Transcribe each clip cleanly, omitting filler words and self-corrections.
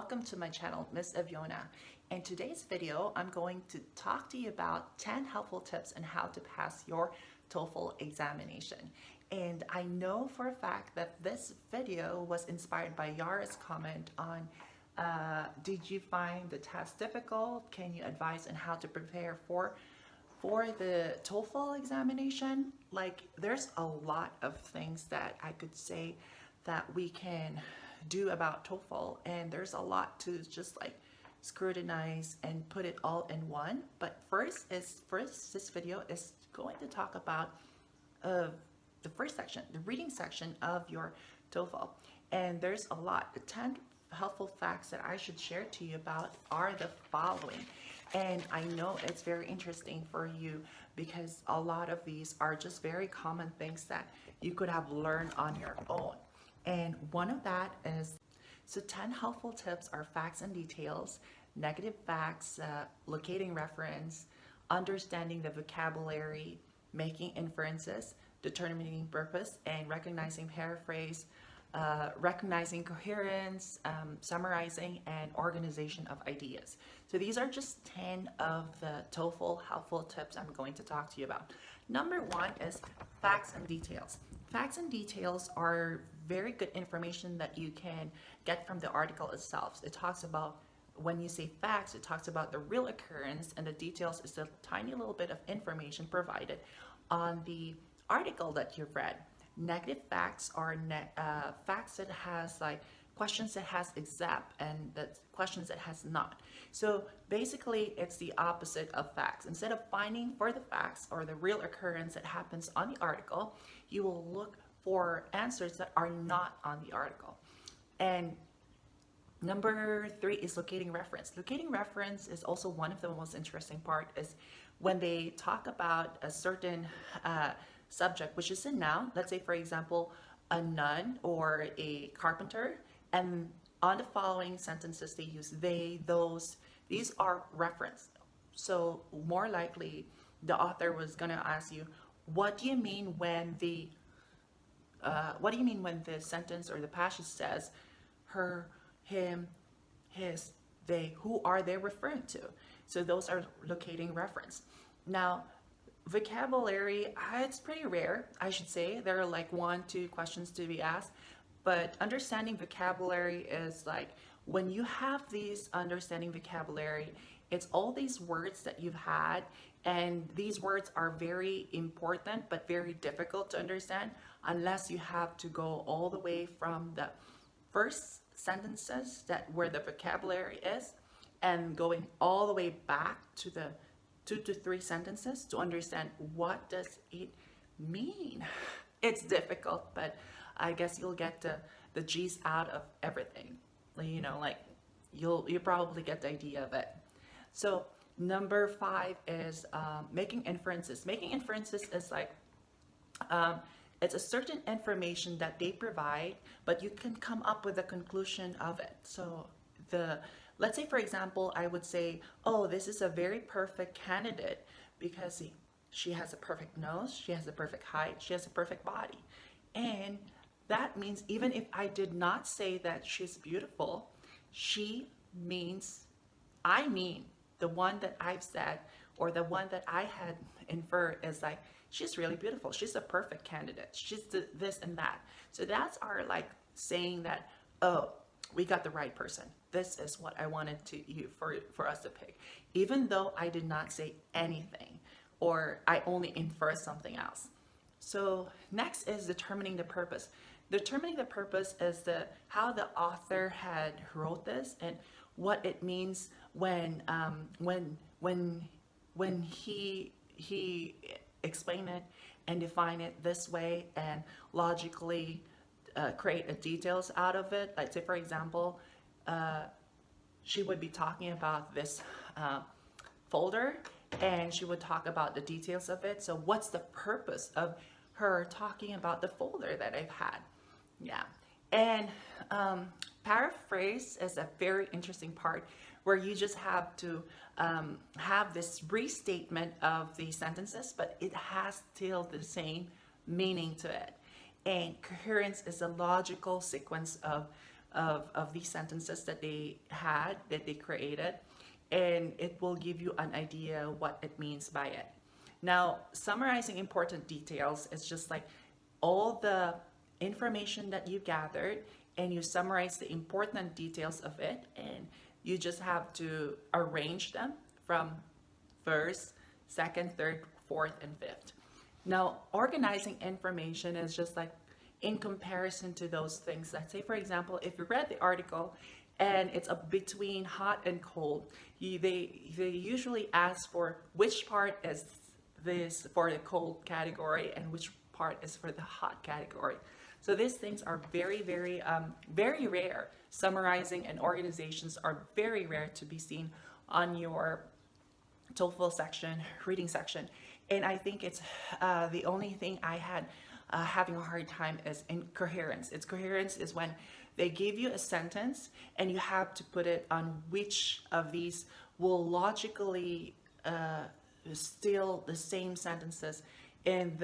welcome to my channel, Miss Aviona. In today's video, I'm going to talk to you about 10 helpful tips on how to pass your TOEFL examination. And I know for a fact that this video was inspired by Yara's comment on did you find the test difficult? Can you advise on how to prepare for the TOEFL examination? Like, there's a lot of things that I could say that we can do about TOEFL, and there's a lot to just like scrutinize and put it all in one. But first, this video is going to talk about the first section, the reading section of your TOEFL. And there's a lot. The 10 helpful facts that I should share to you about are the following. And I know it's very interesting for you because a lot of these are just very common things that you could have learned on your own. And one of that is, so 10 helpful tips are facts and details, negative facts, locating reference, understanding the vocabulary, making inferences, determining purpose, and recognizing paraphrase, recognizing coherence, summarizing, and organization of ideas. So these are just 10 of the TOEFL helpful tips I'm going to talk to you about. Number one is facts and details. Facts and details are very good information that you can get from the article itself. It talks about, when you say facts, it talks about the real occurrence, and the details is a tiny little bit of information provided on the article that you've read. Negative facts are facts that has like questions that has exact and the questions that has not. So basically it's the opposite of facts. Instead of finding for the facts or the real occurrence that happens on the article, you will look for answers that are not on the article. And number 3 is locating reference. Locating reference is also one of the most interesting part, is when they talk about a certain subject, which is a noun. Let's say, for example, a nun or a carpenter, and on the following sentences they use they, those. These are reference. So more likely the author was going to ask you, what do you mean when the sentence or the passage says her, him, his, they? Who are they referring to? So those are locating reference. Now, vocabulary, it's pretty rare, I should say. There are like 1-2 questions to be asked, but understanding vocabulary is like, when you have these understanding vocabulary, it's all these words that you've had, and these words are very important but very difficult to understand unless you have to go all the way from the first sentences that where the vocabulary is, and going all the way back to the 2 to 3 sentences to understand what does it mean. It's difficult, but I guess you'll get the G's out of everything. You know, like you'll probably get the idea of it. So number 5 is making inferences. Making inferences is like it's a certain information that they provide, but you can come up with a conclusion of it. So let's say, for example, I would say, oh, this is a very perfect candidate because she has a perfect nose, she has a perfect height, she has a perfect body. And that means even if I did not say that she's beautiful, I mean, the one that I've said or the one that I had inferred is like, she's really beautiful, she's a perfect candidate, she's this and that. So that's our like saying that, oh, we got the right person. This is what I wanted for us to pick, even though I did not say anything or I only infer something else. So next is determining the purpose. Determining the purpose is how the author had wrote this and what it means when he explained it and defined it this way and logically create the details out of it. Like, say, for example, she would be talking about this folder, and she would talk about the details of it. So what's the purpose of her talking about the folder that I've had? Yeah. And paraphrase is a very interesting part where you just have to have this restatement of the sentences, but it has still the same meaning to it. And coherence is a logical sequence of of these sentences that they created, and it will give you an idea what it means by it. Now, summarizing important details is just like all the information that you gathered, and you summarize the important details of it, and you just have to arrange them from first, second, third, fourth, and fifth. Now, organizing information is just like in comparison to those things. Let's say, for example, if you read the article and it's a between hot and cold, they usually ask for which part is this for the cold category and which part is for the hot category. So these things are very, very rare. Summarizing and organizations are very rare to be seen on your TOEFL section, reading section. And I think it's the only thing I had having a hard time is in coherence. It's coherence is when they give you a sentence and you have to put it on which of these will logically still the same sentences, and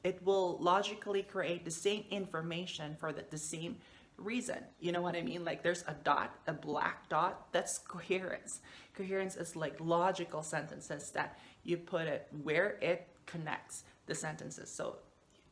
it will logically create the same information for the same reason. You know what I mean? Like there's a dot, a black dot, that's coherence. Coherence is like logical sentences that you put it where it connects the sentences. So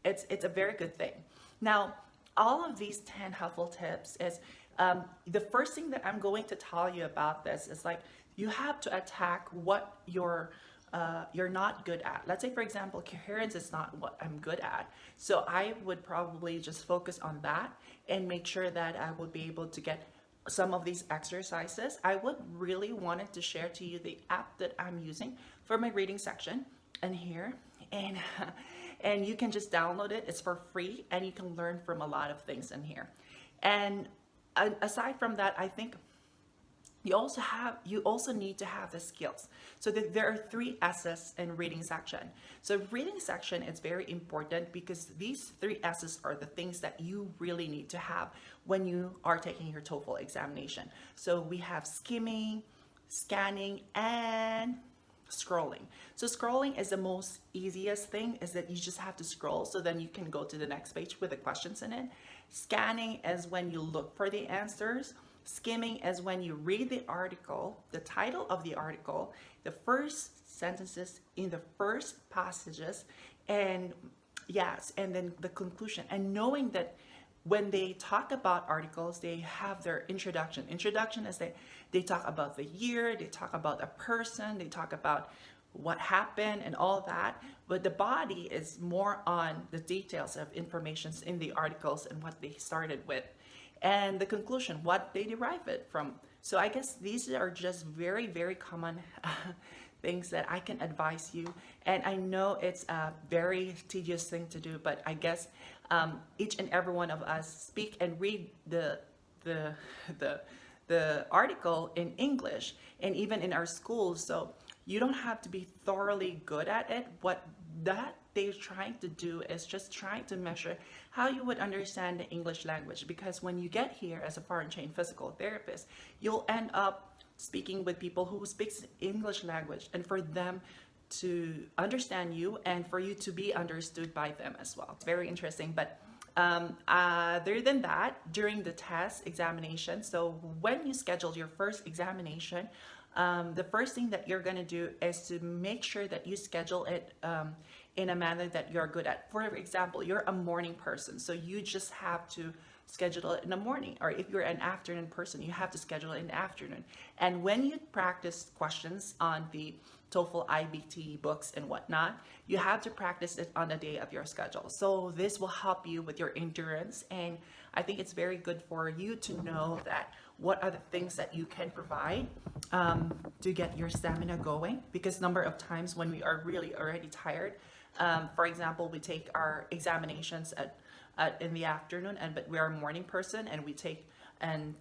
it's a very good thing. Now, all of these 10 helpful tips is the first thing that I'm going to tell you about this is like you have to attack what you're not good at. Let's say, for example, coherence is not what I'm good at. So I would probably just focus on that and make sure that I would be able to get some of these exercises. I would really wanted to share to you the app that I'm using for my reading section and here. And you can just download it. It's for free and you can learn from a lot of things in here. And aside from that, I think you also need to have the skills. So there are 3 S's in reading section. So reading section is very important because these 3 S's are the things that you really need to have when you are taking your TOEFL examination. So we have skimming, scanning, and scrolling. So scrolling is the most easiest thing, is that you just have to scroll so then you can go to the next page with the questions in it. Scanning is when you look for the answers. Skimming is when you read the article, the title of the article, the first sentences in the first passages, and yes, and then the conclusion. And knowing that when they talk about articles, they have their introduction. Introduction is they talk about the year, they talk about a person, they talk about what happened and all that. But the body is more on the details of information in the articles and what they started with. And the conclusion, what they derive it from. So I guess these are just very, very common things that I can advise you. And I know it's a very tedious thing to do, but I guess each and every one of us speak and read the article in English and even in our schools. So you don't have to be thoroughly good at it. What that they're trying to do is just trying to measure how you would understand the English language, because when you get here as a foreign trained physical therapist, you'll end up speaking with people who speak English language, and for them to understand you and for you to be understood by them as well. It's very interesting. But other than that, during the test examination, so when you schedule your first examination, the first thing that you're going to do is to make sure that you schedule it in a manner that you're good at. For example, you're a morning person, so you just have to schedule it in the morning. Or if you're an afternoon person, you have to schedule it in the afternoon. And when you practice questions on the TOEFL IBT books and whatnot, you have to practice it on the day of your schedule. So this will help you with your endurance, and I think it's very good for you to know that what are the things that you can provide to get your stamina going, because number of times when we are really already tired, for example, we take our examinations in the afternoon, but we are a morning person and we take and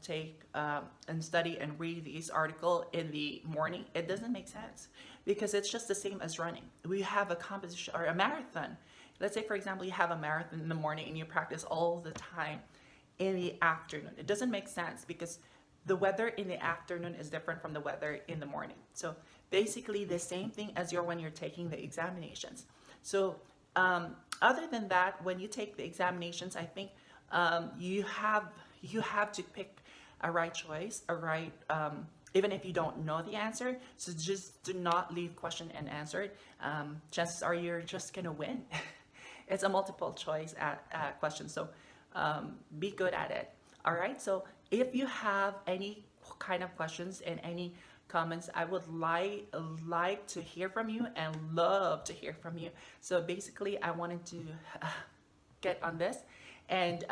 study and read these articles in the morning. It doesn't make sense, because it's just the same as running. We have a competition or a marathon. Let's say, for example, you have a marathon in the morning and you practice all the time in the afternoon. It doesn't make sense, because the weather in the afternoon is different from the weather in the morning. So basically the same thing as when you're taking the examinations. So other than that, when you take the examinations, I think you have to pick a right choice, a right, even if you don't know the answer. So just do not leave question unanswered. Chances are you're just gonna win. It's a multiple choice question, so be good at it. All right, so if you have any kind of questions and any comments, I would like to hear from you and love to hear from you. So basically, I wanted to get on this and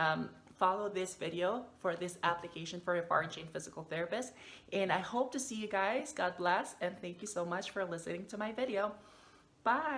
follow this video for this application for a foreign trained physical therapist. And I hope to see you guys. God bless, and thank you so much for listening to my video. Bye.